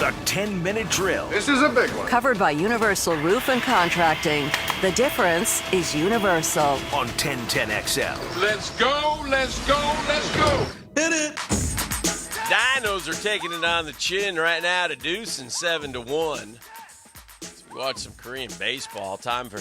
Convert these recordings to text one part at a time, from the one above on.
The 10-minute drill. This is a big one. Covered by Universal Roof and Contracting. The difference is Universal. On 1010XL. Let's go, let's go, let's go. Hit it. Dinos are taking it on the chin right now to Deuce and 7-1. As we watch some Korean baseball. Time for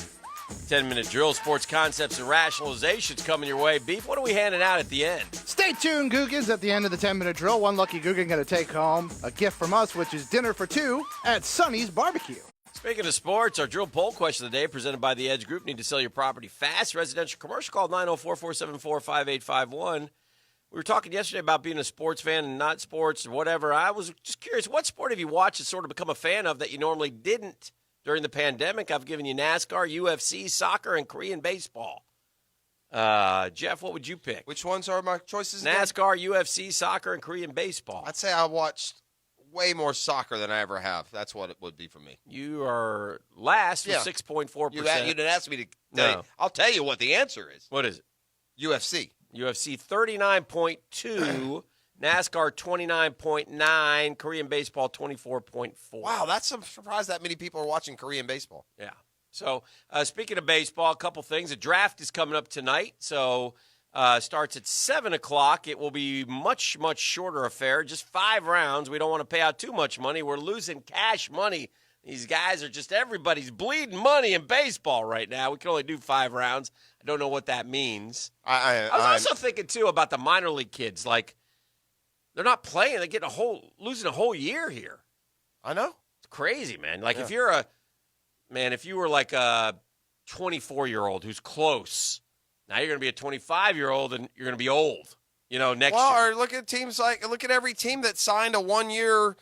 10-minute drill. Sports concepts and rationalizations coming your way. Beef, what are we handing out at the end? Stay tuned, Googans. At the end of the 10-minute drill, one lucky Googan going to take home a gift from us, which is dinner for two at Sonny's Barbecue. Speaking of sports, our drill poll question of the day presented by the Edge Group. Need to sell your property fast. Residential commercial, call 904-474-5851. We were talking yesterday about being a sports fan and not sports or whatever. I was just curious, what sport have you watched and sort of become a fan of that you normally didn't during the pandemic? I've given you NASCAR, UFC, soccer, and Korean baseball. Jeff, what would you pick? Which ones are my choices again? NASCAR, UFC, soccer, and Korean baseball. I'd say I watched way more soccer than I ever have. That's what it would be for me. You are last with 6.4%. You didn't ask me to tell No. you. I'll tell you what the answer is. What is it? UFC. UFC 39.2, NASCAR 29.9, Korean baseball 24.4. Wow, that's a surprise that many people are watching Korean baseball. Yeah. So, speaking of baseball, a couple things. The draft is coming up tonight, so starts at 7 o'clock. It will be much, much shorter affair, just 5 rounds. We don't want to pay out too much money. We're losing cash money. These guys are just, everybody's bleeding money in baseball right now. We can only do 5 rounds. I don't know what that means. I was also thinking, too, about the minor league kids. Like, they're not playing. They're getting losing a whole year here. I know. It's crazy, man. Like, if you were like a 24-year-old who's close, now you're going to be a 25-year-old and you're going to be old, next year. Or look at every team that signed a 1-year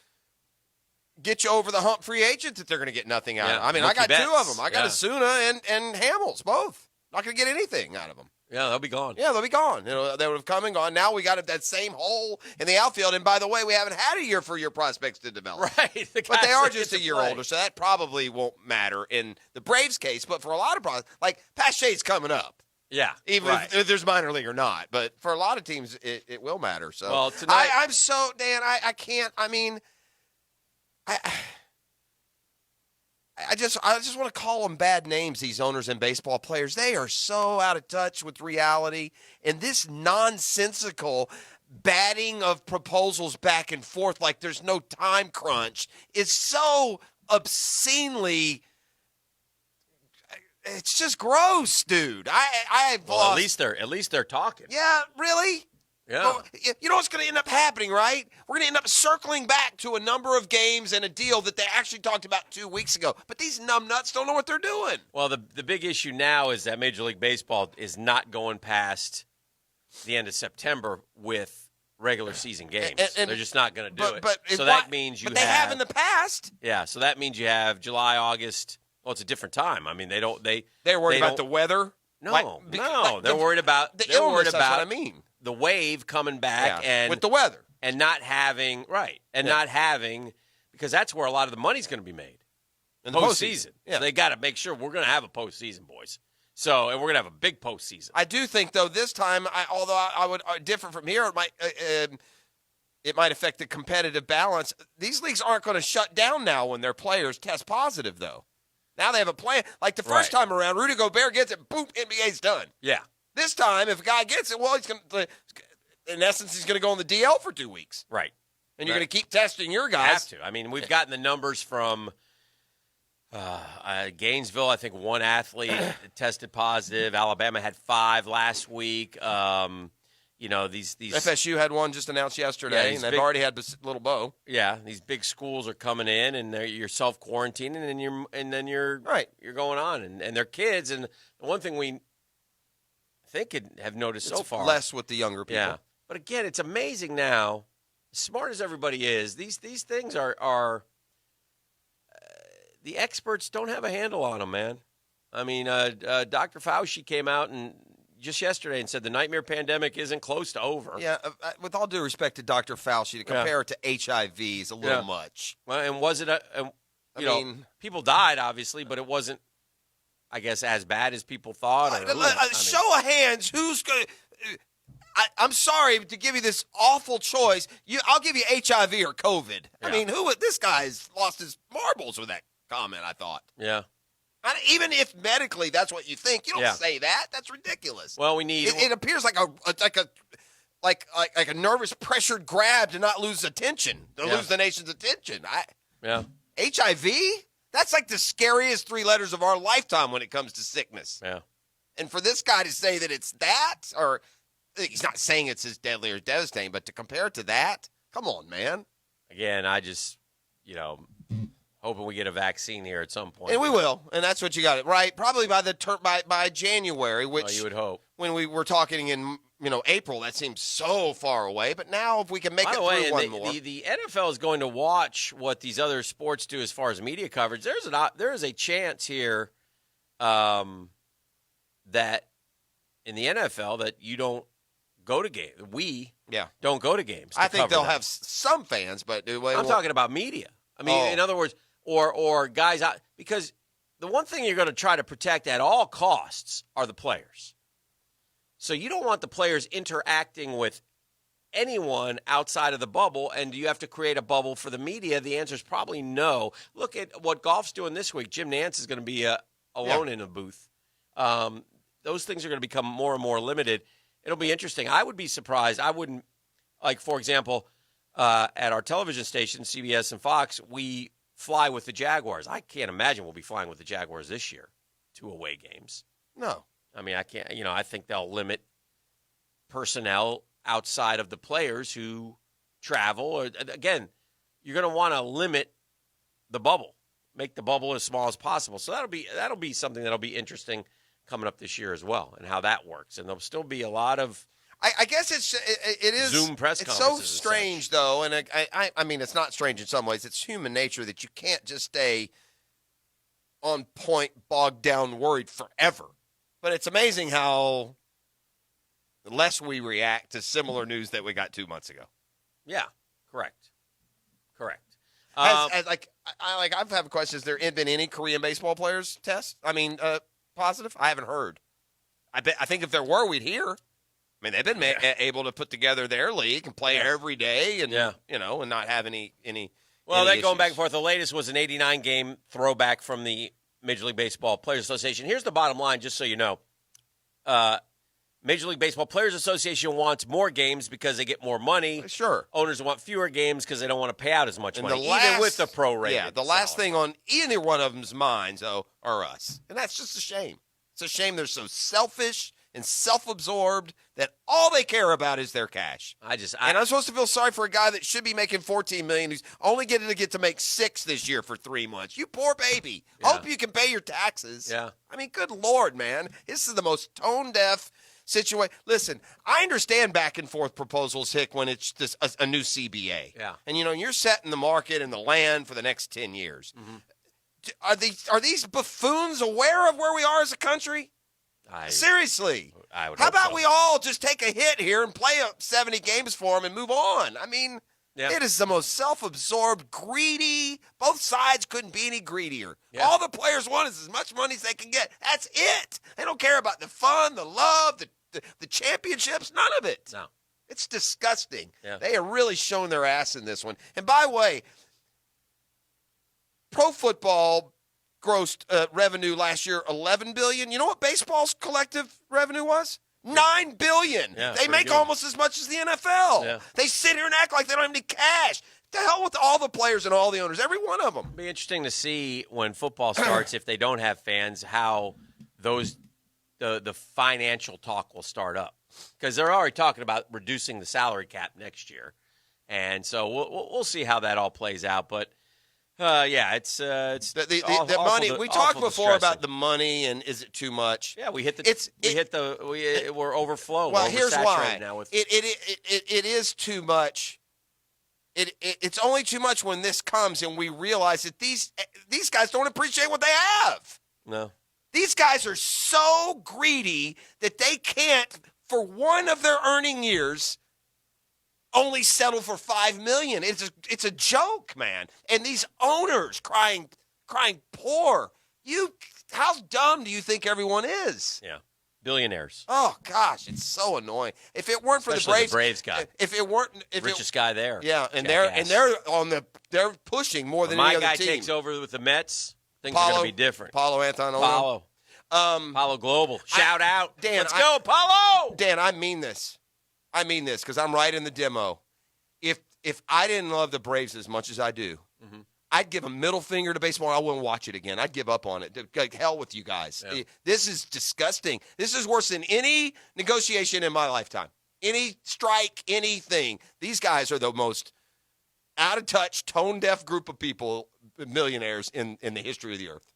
get you over the hump free agent that they're going to get nothing out of. I mean, I got Mookie 2 of Betts. them. I got Asuna and Hamels, both. Not going to get anything out of them. Yeah, they'll be gone. Yeah, they'll be gone. They would have come and gone. Now we got that same hole in the outfield. And by the way, we haven't had a year for your prospects to develop. Right. But they are just a year older, so that probably won't matter in the Braves case. But for a lot of prospects, like Pache's coming up. Yeah, even if there's minor league or not. But for a lot of teams, it will matter. So well, tonight, I'm so, Dan, I can't, I mean, I just want to call them bad names, these owners and baseball players. They are so out of touch with reality. And this nonsensical batting of proposals back and forth like there's no time crunch is so obscenely – it's just gross, dude. At least they're talking. Yeah, really? Yeah. Well, you know what's going to end up happening, right? We're going to end up circling back to a number of games and a deal that they actually talked about 2 weeks ago. But these numbnuts don't know what they're doing. Well, the big issue now is that Major League Baseball is not going past the end of September with regular season games. And they're just not going to do it. So that means they have in the past. Yeah, so that means you have July, August. Well, it's a different time. I mean, they're worried about the weather. No, they're worried about the illness. That's what I mean. The wave coming back and with the weather and not having not having, because that's where a lot of the money's going to be made in the postseason. Yeah. So they got to make sure we're going to have a postseason, boys. So and we're going to have a big postseason. I do think though this time, although I would differ from here, it might affect the competitive balance. These leagues aren't going to shut down now when their players test positive though. Now they have a plan. Like the first time around, Rudy Gobert gets it, boom, NBA's done. Yeah. This time, if a guy gets it, well, he's going to, in essence, he's going to go on the DL for 2 weeks. Right. And you're going to keep testing your guys. Have to. I mean, we've gotten the numbers from Gainesville. I think 1 athlete tested positive. Alabama had 5 last week. These FSU had 1 just announced yesterday, and they've already had Little Bo. Yeah, these big schools are coming in, and you're self-quarantining, and then you're going on, and they're kids. And the one thing we have noticed so far, less with the younger people. Yeah, but again, it's amazing now. As smart as everybody is, these things are the experts don't have a handle on them, man. I mean, Dr. Fauci came out and just yesterday and said the nightmare pandemic isn't close to over. Yeah, with all due respect to Dr. Fauci, to compare it to HIV is a little much. Well, and was it people died, obviously, but it wasn't, I guess, as bad as people thought. Show of hands, who's going to I'm sorry to give you this awful choice. I'll give you HIV or COVID. Yeah. I mean, this guy's lost his marbles with that comment, I thought. Yeah. Even if medically that's what you think, you don't say that. That's ridiculous. Well, we need. It appears like a nervous, pressured grab to not lose attention, lose the nation's attention. HIV? That's like the scariest 3 letters of our lifetime when it comes to sickness. Yeah. And for this guy to say that it's that, or he's not saying it's as deadly or devastating, but to compare it to that, come on, man. Again, I just, hoping we get a vaccine here at some point. And we will, and that's what you got it right. Probably by January, which you would hope. When we were talking in April, that seems so far away. But now, if we can make it through one more, the NFL is going to watch what these other sports do as far as media coverage. There is a chance here that in the NFL that you don't go to games. We don't go to games. I think they'll have some fans, but I'm talking about media. I mean, in other words, or guys out, because the one thing you're going to try to protect at all costs are the players. So you don't want the players interacting with anyone outside of the bubble, and do you have to create a bubble for the media? The answer is probably no. Look at what golf's doing this week. Jim Nantz is going to be alone in a booth. Those things are going to become more and more limited. It'll be interesting. I would be surprised. I wouldn't, like, for example, at our television station, CBS and Fox, we fly with the Jaguars. I can't imagine we'll be flying with the Jaguars this year to away games. No. I mean, I can't, I think they'll limit personnel outside of the players who travel. Or, again, you're going to want to limit the bubble, make the bubble as small as possible. So that'll be something that'll be interesting coming up this year as well, and how that works. And there'll still be a lot of I guess it is Zoom press it's conferences. So strange, though, and I mean, it's not strange in some ways. It's human nature that you can't just stay on point, bogged down, worried forever. But it's amazing how less we react to similar news that we got 2 months ago. Yeah, correct. I've had questions. Has there been any Korean baseball players positive? I haven't heard. I think if there were, we'd hear. I mean, they've been able to put together their league and play every day, and and not have any. Well, any going back and issues. forth. The latest was an '89 game throwback from the Major League Baseball Players Association. Here's the bottom line, just so you know. Major League Baseball Players Association wants more games because they get more money. Sure. Owners want fewer games because they don't want to pay out as much money, even with the pro-rated. Yeah, the last thing on either one of them's minds, are us. And that's just a shame. It's a shame they're so selfish and self-absorbed that all they care about is their cash. And I'm supposed to feel sorry for a guy that should be making $14 million who's only getting to make $6 million this year for 3 months. You poor baby. Yeah. Hope you can pay your taxes. Yeah. I mean, good Lord, man. This is the most tone-deaf situation. Listen, I understand back and forth proposals, Hick, when it's just a new CBA. Yeah. And, you're setting the market and the land for the next 10 years. Mm-hmm. Are these buffoons aware of where we are as a country? Seriously. I would How hope about so. we all just take a hit here and play 70 games for them and move on? I mean, It is the most self-absorbed, greedy. Both sides couldn't be any greedier. Yeah. All the players want is as much money as they can get. That's it. They don't care about the fun, the love, the championships, none of it. No. It's disgusting. Yeah. They have really shown their ass in this one. And by the way, pro football grossed revenue last year $11 billion. You know what baseball's collective revenue was? $9 billion. Yeah, they make almost as much as the NFL. Yeah. They sit here and act like they don't have any cash. The hell with all the players and all the owners, every one of them. It'll be interesting to see when football starts, if they don't have fans, how the financial talk will start up. Because they're already talking about reducing the salary cap next year. And so we'll see how that all plays out. But it's the money. We talked before about the money and is it too much? Yeah, we're overflowing. Well, we're here's why. now with it is too much. It's only too much when this comes and we realize that these guys don't appreciate what they have. No, these guys are so greedy that they can't, for one of their earning years, only settle for $5 million. It's a joke, man. And these owners crying poor. How dumb do you think everyone is? Yeah. Billionaires. Oh gosh, it's so annoying. If it weren't for Especially the Braves guy. if it weren't, Richest guy there. yeah, and Jackass. they're pushing more When than my any other guy team. takes over with the Mets, things are going to be different. Paulo Anton. Paulo Global. Shout out. Dan, Let's go, Paulo! Dan, I mean this because I'm right in the demo. If I didn't love the Braves as much as I do, I'd give a middle finger to baseball. I wouldn't watch it again. I'd give up on it. Like, hell with you guys. Yeah. This is disgusting. This is worse than any negotiation in my lifetime. Any strike, anything. These guys are the most out of touch, tone deaf group of people, millionaires in the history of the earth.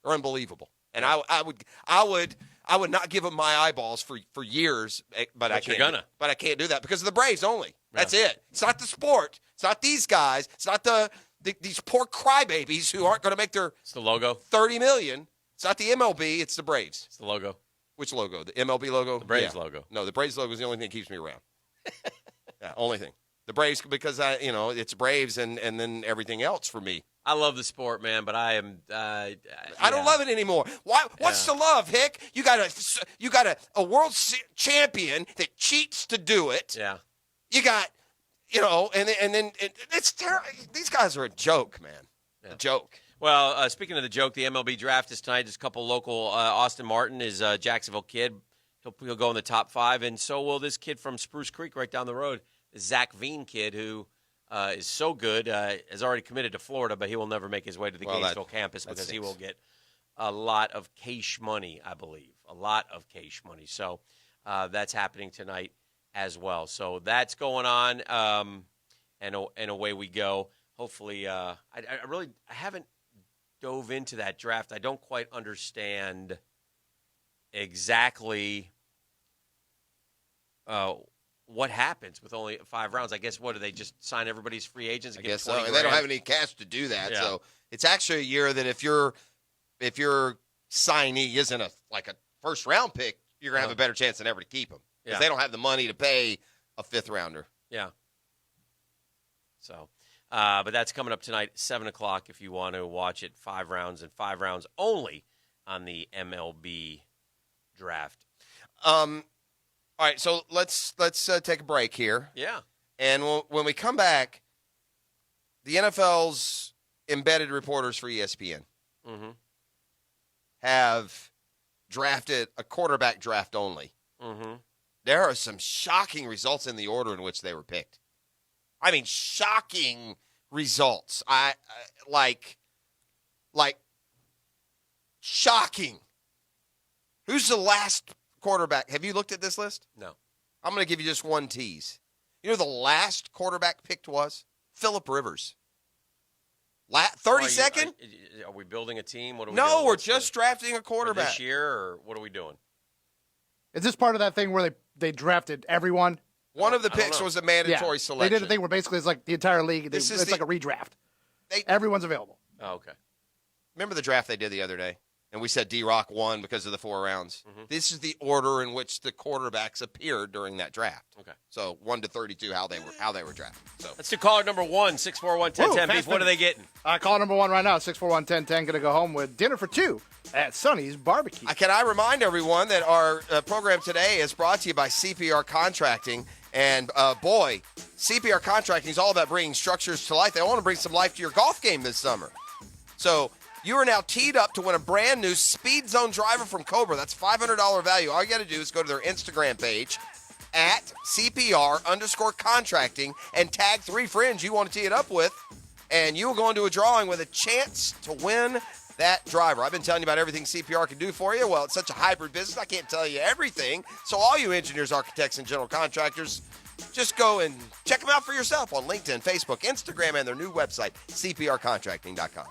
They're unbelievable. And I would not give them my eyeballs for years, but I can't. You're gonna. But I can't do that because of the Braves only. That's it. It's not the sport. It's not these guys. It's not these poor crybabies who aren't going to make their It's the logo. $30 million. It's not the MLB. It's the Braves. It's the logo. Which logo? The MLB logo? The Braves logo. No, the Braves logo is the only thing that keeps me around. Yeah, only thing. The Braves because it's Braves and then everything else for me. I love the sport, man, but I am. I don't love it anymore. Why? What's to love, Hick? You got a world champion that cheats to do it. Yeah. You got, and then it's terrible. These guys are a joke, man. Yeah. A joke. Well, speaking of the joke, the MLB draft is tonight. Just a couple local. Austin Martin is a Jacksonville kid. He'll go in the top 5, and so will this kid from Spruce Creek right down the road, the Zach Veen kid, who is so good, has already committed to Florida, but he will never make his way to the Gainesville campus because he will get a lot of cash money, I believe. A lot of cash money. So that's happening tonight as well. So that's going on, and away we go. Hopefully, I haven't dove into that draft. I don't quite understand exactly what happens with only 5 rounds. I guess, what do they just sign everybody's free agents? And I give guess so. 20 And they don't grand? have any cash to do that. Yeah. So it's actually a year that if your signee isn't a first round pick, you're gonna have a better chance than ever to keep them because Yeah. they don't have the money to pay a 5th rounder. Yeah. So, but that's coming up tonight, 7:00. If you want to watch it, 5 rounds and 5 rounds only on the MLB draft. All right, so let's take a break here, Yeah. and when we come back, the NFL's embedded reporters for ESPN Mm-hmm. have drafted a quarterback draft only. Mm-hmm. There are some shocking results in the order in which they were picked. I mean, shocking results. I like shocking. Who's the last quarterback? Have you looked at this list? No. I'm going to give you just one tease. You know who the last quarterback picked was? Phillip Rivers. 32nd? Are we building a team? What are we No, doing? we're What's just drafting a for quarterback. this year, or what are we doing? Is this part of that thing where they drafted everyone? One of the I don't picks know. was a mandatory They selection. did a thing where basically it's like the entire league. This is it's like a redraft. Everyone's available. Oh, okay. Remember the draft they did the other day? And we said D-Rock won because of the 4 rounds. Mm-hmm. This is the order in which the quarterbacks appeared during that draft. Okay. So 1 to 32, how they were drafted. So Let's do caller number 1, 641-1010. Beef, what are they getting? Call number 1 right now, 641-1010. Going to go home with dinner for 2 at Sonny's Barbecue. Can I remind everyone that our program today is brought to you by CPR Contracting. And, boy, CPR Contracting is all about bringing structures to life. They want to bring some life to your golf game this summer. So you are now teed up to win a brand new Speed Zone driver from Cobra. That's $500 value. All you got to do is go to their Instagram page at CPR_contracting and tag 3 friends you want to tee it up with. And you will go into a drawing with a chance to win that driver. I've been telling you about everything CPR can do for you. Well, it's such a hybrid business, I can't tell you everything. So all you engineers, architects, and general contractors, just go and check them out for yourself on LinkedIn, Facebook, Instagram, and their new website, cprcontracting.com.